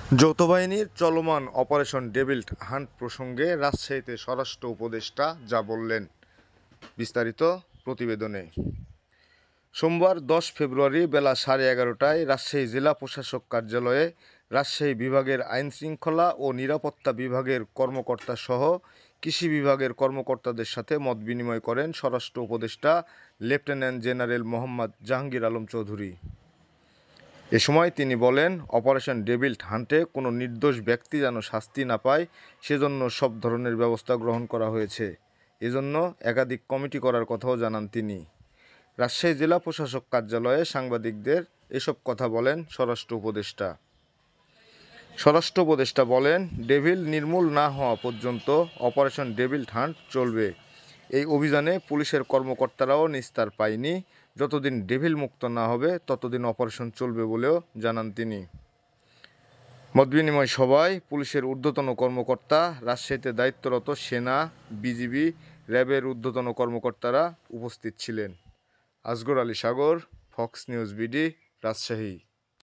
যৌথবাহিনীর চলমান operation devil hunt প্রসঙ্গে রাজশাহীতে স্বরাষ্ট্র উপদেষ্টা যা বললেন, বিস্তারিত প্রতিবেদনে। সোমবার 10 ফেব্রুয়ারি বেলা 11:30টায় রাজশাহী জেলা প্রশাসক কার্যালয়ে রাজশাহী বিভাগের আইনশৃঙ্খলা ও নিরাপত্তা বিভাগের কর্মকর্তাসহ কৃষি বিভাগের কর্মকর্তাদের সাথে মতবিনিময় করেন স্বরাষ্ট্র উপদেষ্টা লেফটেন্যান্ট জেনারেল মোহাম্মদ জাহাঙ্গীর আলম চৌধুরী। এ সময় তিনি বলেন, অপারেশন ডেভিল হান্টে কোনো নির্দোষ ব্যক্তি যেন শাস্তি না পায় সেজন্য সব ধরনের ব্যবস্থা গ্রহণ করা হয়েছে। এজন্য একাধিক কমিটি করার কথাও জানান তিনি। রাজশাহী জেলা প্রশাসক কার্যালয়ে সাংবাদিকদের এসব কথা বলেন স্বরাষ্ট্র উপদেষ্টা। স্বরাষ্ট্র উপদেষ্টা বলেন, ডেভিল নির্মূল না হওয়া পর্যন্ত অপারেশন ডেভিল হান্ট চলবে। এই অভিযানে পুলিশের কর্মকর্তারাও নিস্তার পায়নি। যতদিন ডেভিল মুক্ত না হবে ততদিন অপারেশন চলবে বলেও জানান তিনি। মতবিনিময় সভায় পুলিশের ঊর্ধ্বতন কর্মকর্তা, রাজশাহীতে দায়িত্বরত সেনা, বিজিবি, র্যাবের ঊর্ধ্বতন কর্মকর্তারা উপস্থিত ছিলেন। আসগর আলী সাগর, ফক্স নিউজ বিডি, রাজশাহী।